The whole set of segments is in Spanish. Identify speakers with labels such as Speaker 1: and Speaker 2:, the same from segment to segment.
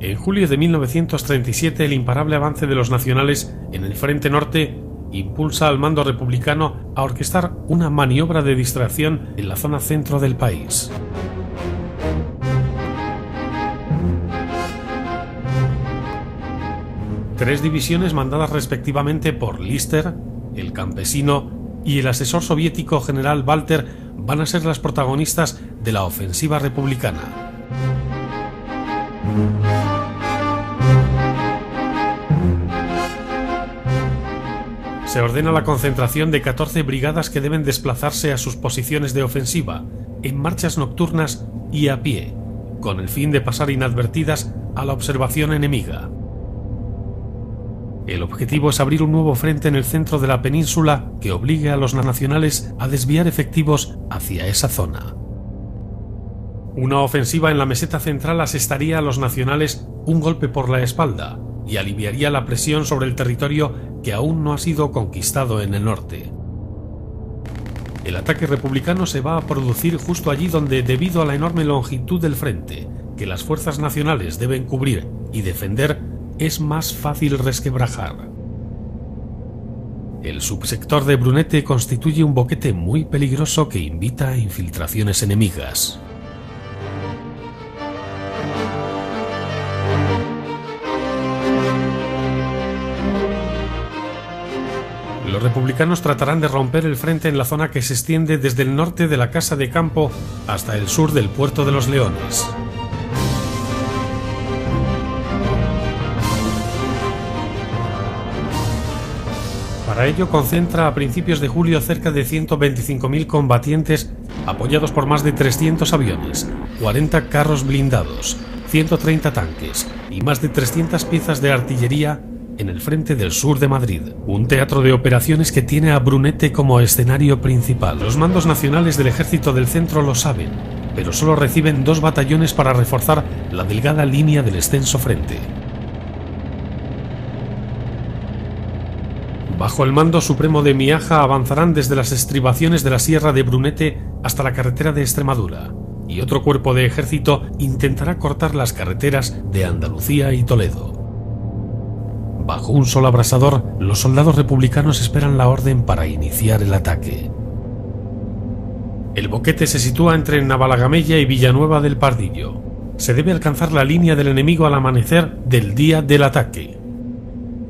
Speaker 1: En julio de 1937, el imparable avance de los nacionales en el frente norte impulsa al mando republicano a orquestar una maniobra de distracción en la zona centro del país. Tres divisiones mandadas respectivamente por Lister, el campesino y el asesor soviético general Walter van a ser las protagonistas de la ofensiva republicana. Se ordena la concentración de 14 brigadas que deben desplazarse a sus posiciones de ofensiva, en marchas nocturnas y a pie, con el fin de pasar inadvertidas a la observación enemiga. El objetivo es abrir un nuevo frente en el centro de la península que obligue a los nacionales a desviar efectivos hacia esa zona. Una ofensiva en la meseta central asestaría a los nacionales un golpe por la espalda y aliviaría la presión sobre el territorio que aún no ha sido conquistado en el norte. El ataque republicano se va a producir justo allí donde, debido a la enorme longitud del frente que las fuerzas nacionales deben cubrir y defender, es más fácil resquebrajar. El subsector de Brunete constituye un boquete muy peligroso que invita a infiltraciones enemigas. Los republicanos tratarán de romper el frente en la zona que se extiende desde el norte de la Casa de Campo hasta el sur del Puerto de los Leones. Para ello concentra a principios de julio cerca de 125.000 combatientes apoyados por más de 300 aviones, 40 carros blindados, 130 tanques y más de 300 piezas de artillería en el frente del sur de Madrid, un teatro de operaciones que tiene a Brunete como escenario principal. Los mandos nacionales del ejército del centro lo saben, pero solo reciben 2 batallones para reforzar la delgada línea del extenso frente. Bajo el mando supremo de Miaja avanzarán desde las estribaciones de la Sierra de Brunete hasta la carretera de Extremadura, y otro cuerpo de ejército intentará cortar las carreteras de Andalucía y Toledo. Bajo un sol abrasador, los soldados republicanos esperan la orden para iniciar el ataque. El boquete se sitúa entre Navalagamella y Villanueva del Pardillo. Se debe alcanzar la línea del enemigo al amanecer del día del ataque.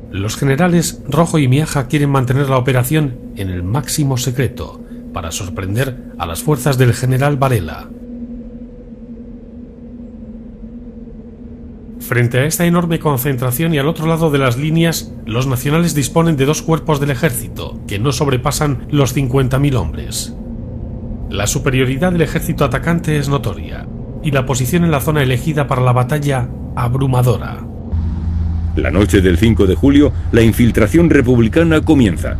Speaker 1: Los generales Rojo y Miaja quieren mantener la operación en el máximo secreto para sorprender a las fuerzas del general Varela. Frente a esta enorme concentración y al otro lado de las líneas, los nacionales disponen de 2 cuerpos del ejército, que no sobrepasan los 50.000 hombres. La superioridad del ejército atacante es notoria, y la posición en la zona elegida para la batalla abrumadora.
Speaker 2: La noche del 5 de julio, la infiltración republicana comienza.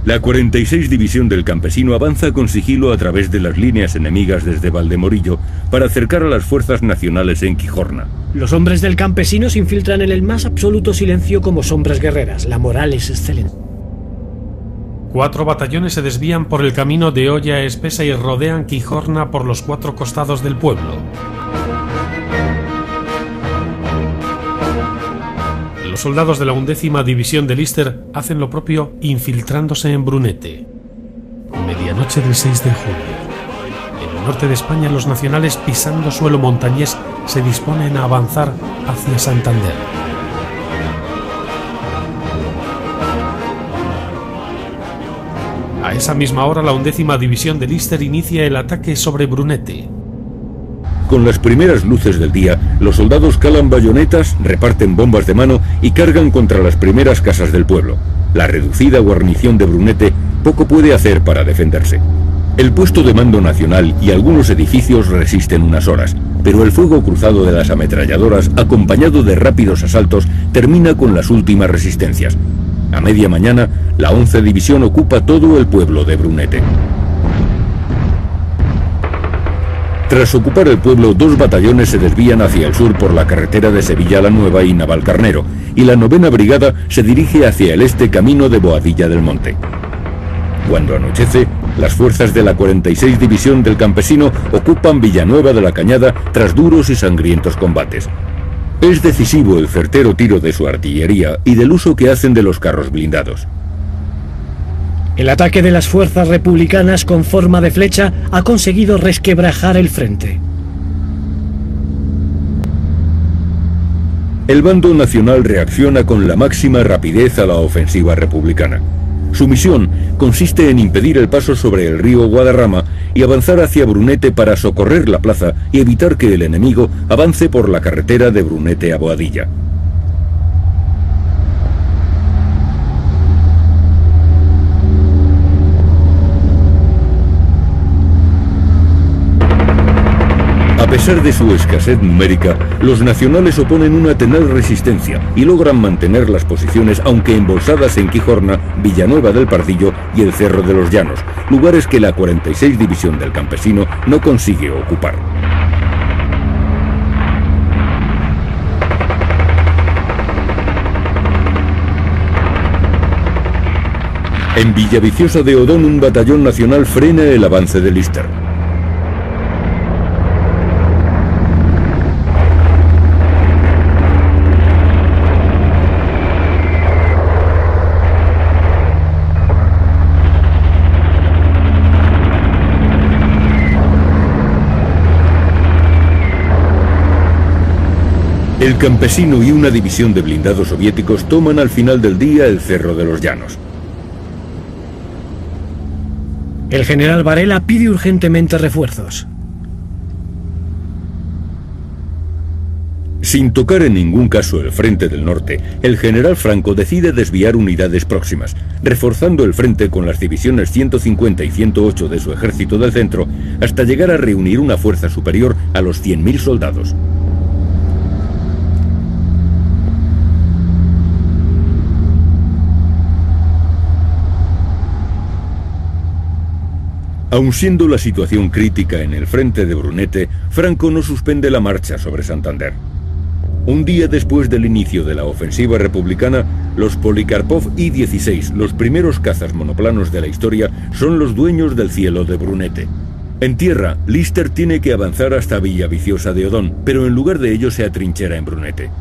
Speaker 2: La 46 División del Campesino avanza con sigilo a través de las líneas enemigas desde Valdemorillo para acercar a las fuerzas nacionales en Quijorna.
Speaker 3: Los hombres del campesino se infiltran en el más absoluto silencio como sombras guerreras. La moral es excelente.
Speaker 1: 4 batallones se desvían por el camino de Olla Espesa y rodean Quijorna por los 4 costados del pueblo. Los soldados de la 11ª División de Lister hacen lo propio infiltrándose en Brunete. Medianoche del 6 de julio. En el norte de España, los nacionales, pisando suelo montañés, se disponen a avanzar hacia Santander. A esa misma hora, la 11ª División de Lister inicia el ataque sobre Brunete.
Speaker 2: Con las primeras luces del día, los soldados calan bayonetas, reparten bombas de mano y cargan contra las primeras casas del pueblo. La reducida guarnición de Brunete poco puede hacer para defenderse. El puesto de mando nacional y algunos edificios resisten unas horas, pero el fuego cruzado de las ametralladoras, acompañado de rápidos asaltos, termina con las últimas resistencias. A media mañana, la 11 División ocupa todo el pueblo de Brunete. Tras ocupar el pueblo, 2 batallones se desvían hacia el sur por la carretera de Sevilla la Nueva y Navalcarnero, y la 9ª Brigada se dirige hacia el este camino de Boadilla del Monte. Cuando anochece, las fuerzas de la 46 División del Campesino ocupan Villanueva de la Cañada tras duros y sangrientos combates. Es decisivo el certero tiro de su artillería y del uso que hacen de los carros blindados.
Speaker 3: El ataque de las fuerzas republicanas con forma de flecha ha conseguido resquebrajar el frente.
Speaker 2: El bando nacional reacciona con la máxima rapidez a la ofensiva republicana. Su misión consiste en impedir el paso sobre el río Guadarrama y avanzar hacia Brunete para socorrer la plaza y evitar que el enemigo avance por la carretera de Brunete a Boadilla. A pesar de su escasez numérica, los nacionales oponen una tenaz resistencia y logran mantener las posiciones, aunque embolsadas en Quijorna, Villanueva del Pardillo y el Cerro de los Llanos, lugares que la 46 División del Campesino no consigue ocupar. En Villaviciosa de Odón, un batallón nacional frena el avance de Lister. El Campesino y una división de blindados soviéticos toman al final del día el Cerro de los Llanos.
Speaker 3: El general Varela pide urgentemente refuerzos.
Speaker 2: Sin tocar en ningún caso el frente del norte, el general Franco decide desviar unidades próximas, reforzando el frente con las divisiones 150 y 108 de su ejército del centro, hasta llegar a reunir una fuerza superior a los 100.000 soldados. Aun siendo la situación crítica en el frente de Brunete, Franco no suspende la marcha sobre Santander. Un día después del inicio de la ofensiva republicana, los Polikarpov I-16, los primeros cazas monoplanos de la historia, son los dueños del cielo de Brunete. En tierra, Lister tiene que avanzar hasta Villaviciosa de Odón, pero en lugar de ello se atrinchera en Brunete.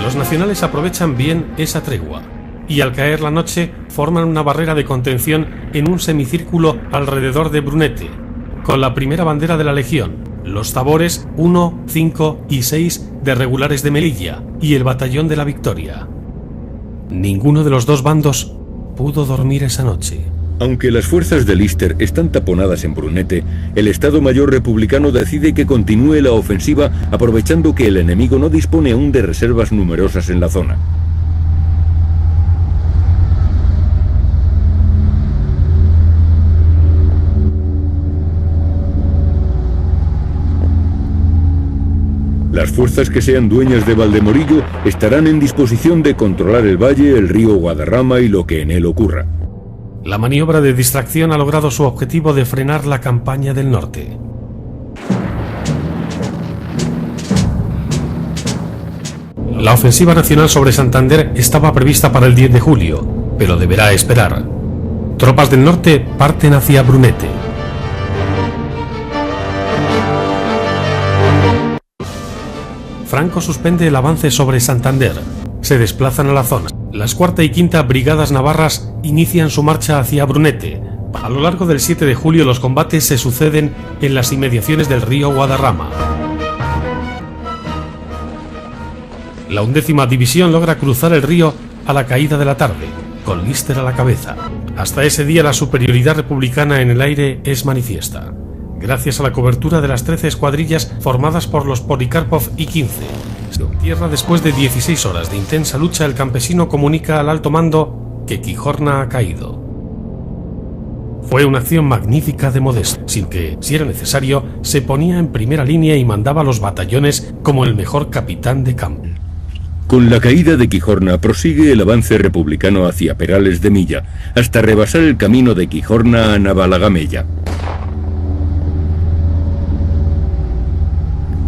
Speaker 1: Los nacionales aprovechan bien esa tregua y al caer la noche forman una barrera de contención en un semicírculo alrededor de Brunete, con la primera bandera de la Legión, los tabores 1, 5 y 6 de regulares de Melilla y el batallón de la Victoria. Ninguno de los dos bandos pudo dormir esa noche.
Speaker 2: Aunque las fuerzas de Lister están taponadas en Brunete, el Estado Mayor republicano decide que continúe la ofensiva aprovechando que el enemigo no dispone aún de reservas numerosas en la zona. Las fuerzas que sean dueñas de Valdemorillo estarán en disposición de controlar el valle, el río Guadarrama y lo que en él ocurra.
Speaker 1: La maniobra de distracción ha logrado su objetivo de frenar la campaña del norte. La ofensiva nacional sobre Santander estaba prevista para el 10 de julio, pero deberá esperar. Tropas del norte parten hacia Brunete. Franco suspende el avance sobre Santander. Se desplazan a la zona. Las 4ª y 5ª Brigadas Navarras inician su marcha hacia Brunete. A lo largo del 7 de julio los combates se suceden en las inmediaciones del río Guadarrama. La 11ª División logra cruzar el río a la caída de la tarde, con Lister a la cabeza. Hasta ese día la superioridad republicana en el aire es manifiesta, gracias a la cobertura de las 13 escuadrillas formadas por los Polikarpov y 15. En tierra, después de 16 horas de intensa lucha, el campesino comunica al alto mando que Quijorna ha caído. Fue una acción magnífica de Modesto, sin que, si era necesario, se ponía en primera línea y mandaba a los batallones como el mejor capitán de campo.
Speaker 2: Con la caída de Quijorna prosigue el avance republicano hacia Perales de Milla, hasta rebasar el camino de Quijorna a Navalagamella.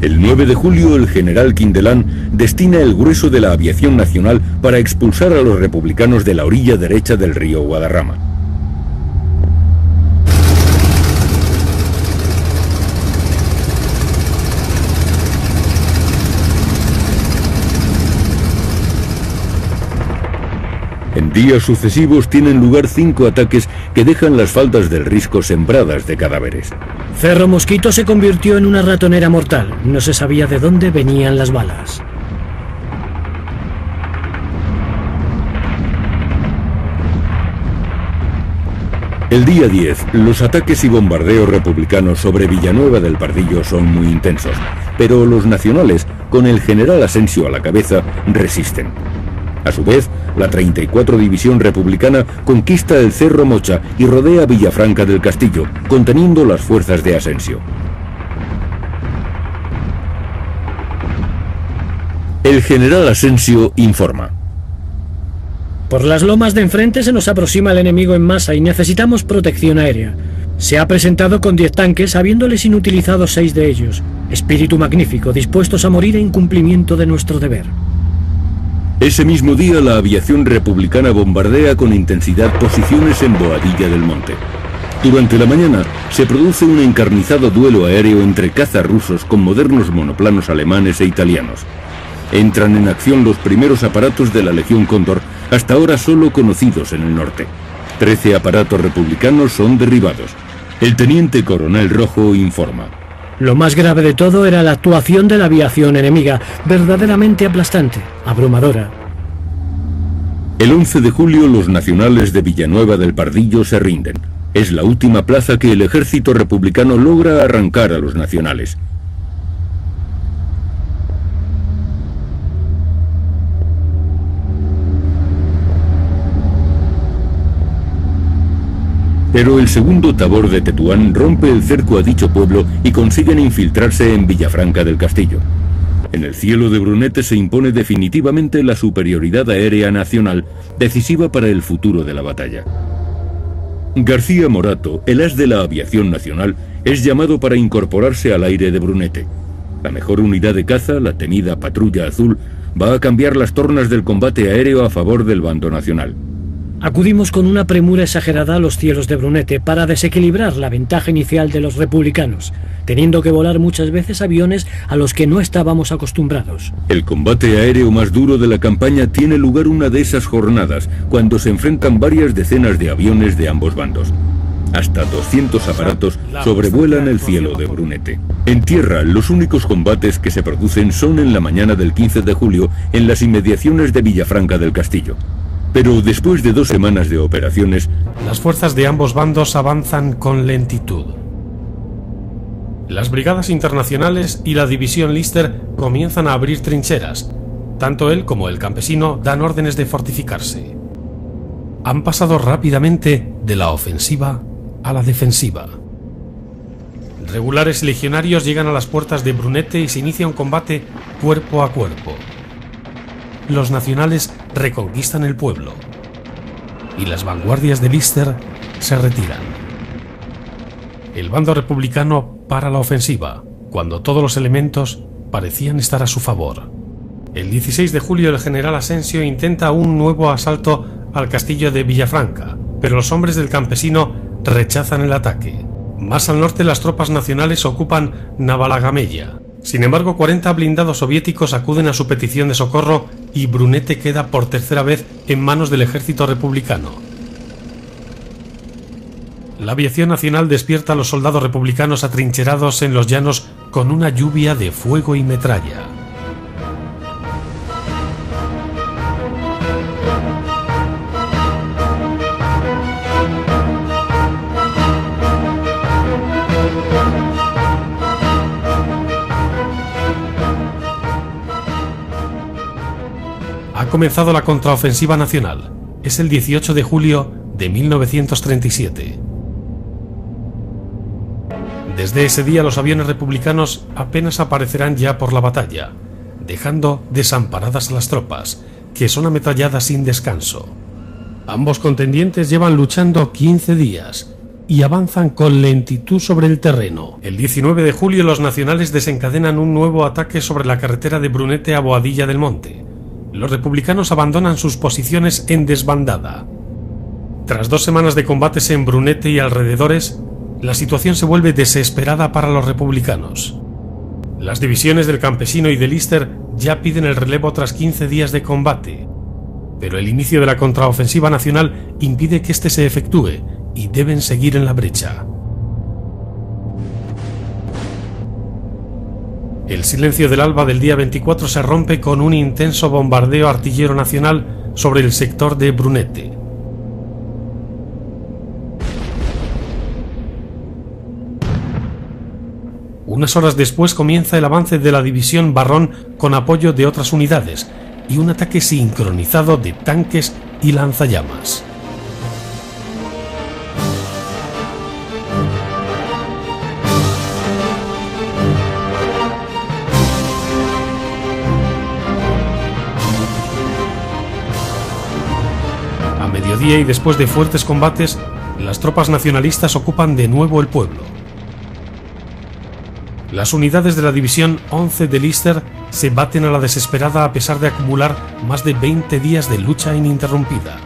Speaker 2: El 9 de julio el general Quindelán destina el grueso de la aviación nacional para expulsar a los republicanos de la orilla derecha del río Guadarrama. En días sucesivos tienen lugar 5 ataques que dejan las faldas del Risco sembradas de cadáveres.
Speaker 3: Cerro Mosquito se convirtió en una ratonera mortal. No se sabía de dónde venían las balas.
Speaker 2: El día 10, los ataques y bombardeos republicanos sobre Villanueva del Pardillo son muy intensos, pero los nacionales, con el general Asensio a la cabeza, resisten. A su vez, la 34 División Republicana conquista el Cerro Mocha y rodea Villafranca del Castillo, conteniendo las fuerzas de Asensio. El general Asensio informa:
Speaker 3: por las lomas de enfrente se nos aproxima el enemigo en masa y necesitamos protección aérea. Se ha presentado con 10 tanques, habiéndoles inutilizado 6 de ellos. Espíritu magnífico, dispuestos a morir en cumplimiento de nuestro deber.
Speaker 2: Ese mismo día la aviación republicana bombardea con intensidad posiciones en Boadilla del Monte. Durante la mañana se produce un encarnizado duelo aéreo entre cazas rusos con modernos monoplanos alemanes e italianos. Entran en acción los primeros aparatos de la Legión Cóndor, hasta ahora solo conocidos en el norte. 13 aparatos republicanos son derribados. El teniente coronel Rojo informa:
Speaker 3: lo más grave de todo era la actuación de la aviación enemiga, verdaderamente aplastante, abrumadora.
Speaker 2: El 11 de julio los nacionales de Villanueva del Pardillo se rinden. Es la última plaza que el ejército republicano logra arrancar a los nacionales. Pero el segundo tabor de Tetuán rompe el cerco a dicho pueblo y consiguen infiltrarse en Villafranca del Castillo. En el cielo de Brunete se impone definitivamente la superioridad aérea nacional, decisiva para el futuro de la batalla. García Morato, el as de la aviación nacional, es llamado para incorporarse al aire de Brunete. La mejor unidad de caza, la temida Patrulla Azul, va a cambiar las tornas del combate aéreo a favor del bando nacional.
Speaker 3: Acudimos con una premura exagerada a los cielos de Brunete para desequilibrar la ventaja inicial de los republicanos, teniendo que volar muchas veces aviones a los que no estábamos acostumbrados.
Speaker 2: El combate aéreo más duro de la campaña tiene lugar una de esas jornadas, cuando se enfrentan varias decenas de aviones de ambos bandos. Hasta 200 aparatos sobrevuelan el cielo de Brunete. En tierra, los únicos combates que se producen son en la mañana del 15 de julio en las inmediaciones de Villafranca del Castillo. Pero después de 2 semanas de operaciones,
Speaker 1: las fuerzas de ambos bandos avanzan con lentitud. Las brigadas internacionales y la división Lister comienzan a abrir trincheras. Tanto él como el campesino dan órdenes de fortificarse. Han pasado rápidamente de la ofensiva a la defensiva. Regulares y legionarios llegan a las puertas de Brunete y se inicia un combate cuerpo a cuerpo. Los nacionales reconquistan el pueblo y las vanguardias de Lister se retiran. El bando republicano para la ofensiva, cuando todos los elementos parecían estar a su favor. El 16 de julio el general Asensio intenta un nuevo asalto al castillo de Villafranca, pero los hombres del campesino rechazan el ataque. Más al norte las tropas nacionales ocupan Navalagamella. Sin embargo, 40 blindados soviéticos acuden a su petición de socorro y Brunete queda por tercera vez en manos del ejército republicano. La aviación nacional despierta a los soldados republicanos atrincherados en los llanos con una lluvia de fuego y metralla. Ha comenzado la contraofensiva nacional. Es el 18 de julio de 1937. Desde ese día los aviones republicanos apenas aparecerán ya por la batalla, dejando desamparadas a las tropas, que son ametralladas sin descanso. Ambos contendientes llevan luchando 15 días y avanzan con lentitud sobre el terreno. El 19 de julio los nacionales desencadenan un nuevo ataque sobre la carretera de Brunete a Boadilla del Monte. Los republicanos abandonan sus posiciones en desbandada. Tras 2 semanas de combates en Brunete y alrededores, la situación se vuelve desesperada para los republicanos. Las divisiones del campesino y de Lister ya piden el relevo tras 15 días de combate, pero el inicio de la contraofensiva nacional impide que éste se efectúe y deben seguir en la brecha. El silencio del alba del día 24 se rompe con un intenso bombardeo artillero nacional sobre el sector de Brunete. Unas horas después comienza el avance de la división Barrón con apoyo de otras unidades y un ataque sincronizado de tanques y lanzallamas. A mediodía y después de fuertes combates, las tropas nacionalistas ocupan de nuevo el pueblo. Las unidades de la división 11 de Lister se baten a la desesperada a pesar de acumular más de 20 días de lucha ininterrumpida.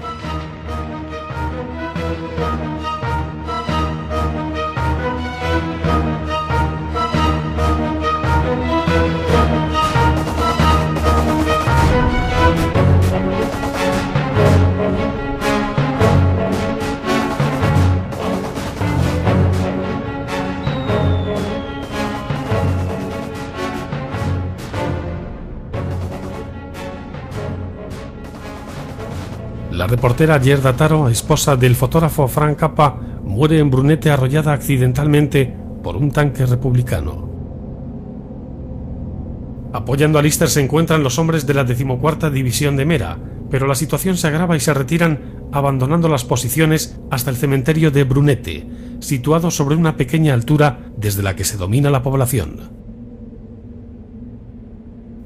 Speaker 1: La reportera Gerda Taro, esposa del fotógrafo Frank Cappa, muere en Brunete arrollada accidentalmente por un tanque republicano. Apoyando a Lister se encuentran los hombres de la 14ª División de Mera, pero la situación se agrava y se retiran abandonando las posiciones hasta el cementerio de Brunete, situado sobre una pequeña altura desde la que se domina la población.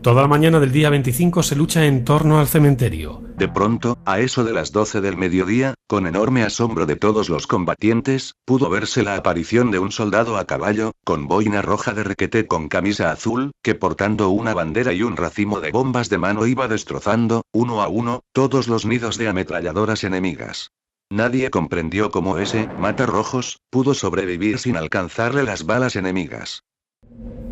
Speaker 1: Toda la mañana del día 25 se lucha en torno al cementerio.
Speaker 4: De pronto, a eso de las 12 del mediodía, con enorme asombro de todos los combatientes, pudo verse la aparición de un soldado a caballo, con boina roja de requete con camisa azul, que portando una bandera y un racimo de bombas de mano iba destrozando, uno a uno, todos los nidos de ametralladoras enemigas. Nadie comprendió cómo ese matarrojos pudo sobrevivir sin alcanzarle las balas enemigas.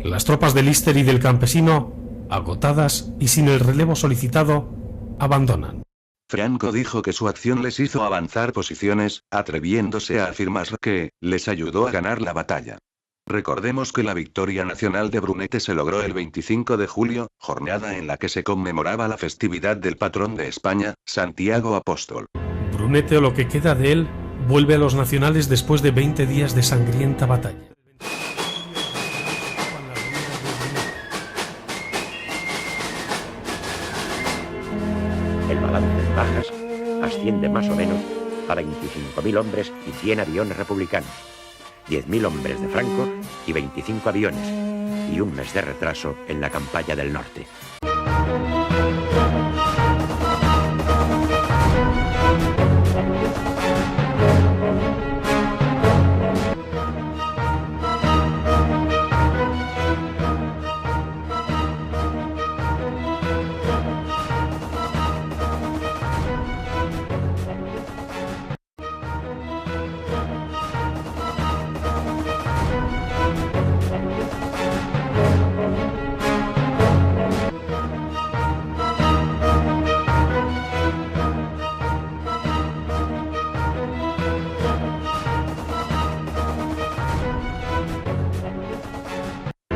Speaker 1: Las tropas de Lister y del campesino, agotadas y sin el relevo solicitado, abandonan.
Speaker 4: Franco dijo que su acción les hizo avanzar posiciones, atreviéndose a afirmar que les ayudó a ganar la batalla. Recordemos que la victoria nacional de Brunete se logró el 25 de julio, jornada en la que se conmemoraba la festividad del patrón de España, Santiago Apóstol.
Speaker 1: Brunete, o lo que queda de él, vuelve a los nacionales después de 20 días de sangrienta batalla.
Speaker 5: El balance de bajas asciende más o menos a 25.000 hombres y 100 aviones republicanos. 10.000 hombres de Franco y 25 aviones, y un mes de retraso en la campaña del norte.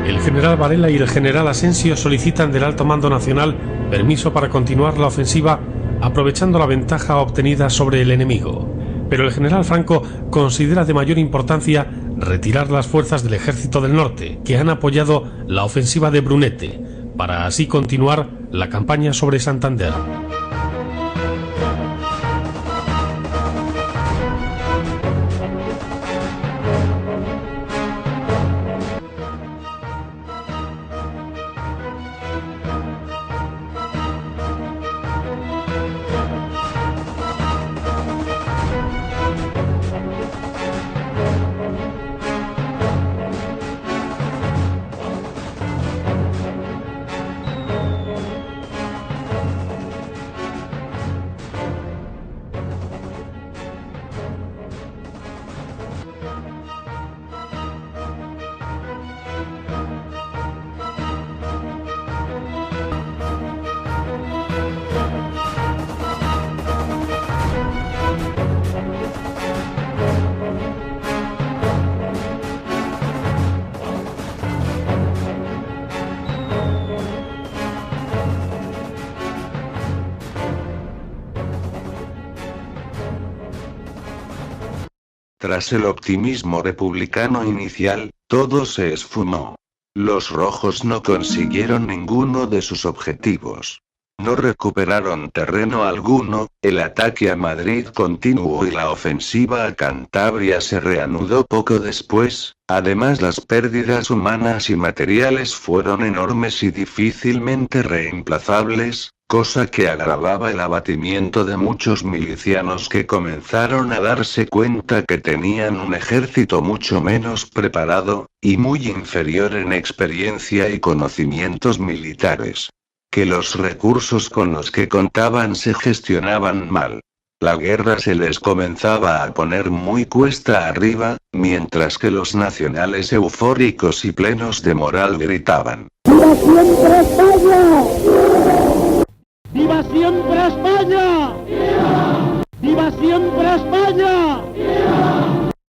Speaker 1: El general Varela y el general Asensio solicitan del Alto Mando Nacional permiso para continuar la ofensiva aprovechando la ventaja obtenida sobre el enemigo. Pero el general Franco considera de mayor importancia retirar las fuerzas del Ejército del Norte, que han apoyado la ofensiva de Brunete, para así continuar la campaña sobre Santander.
Speaker 4: Tras el optimismo republicano inicial, todo se esfumó. Los rojos no consiguieron ninguno de sus objetivos. No recuperaron terreno alguno, el ataque a Madrid continuó y la ofensiva a Cantabria se reanudó poco después. Además, las pérdidas humanas y materiales fueron enormes y difícilmente reemplazables, cosa que agravaba el abatimiento de muchos milicianos que comenzaron a darse cuenta que tenían un ejército mucho menos preparado, y muy inferior en experiencia y conocimientos militares. Que los recursos con los que contaban se gestionaban mal. La guerra se les comenzaba a poner muy cuesta arriba, mientras que los nacionales eufóricos y plenos de moral gritaban:
Speaker 6: ¡Viva siempre España! ¡Viva siempre España! ¡Viva siempre España!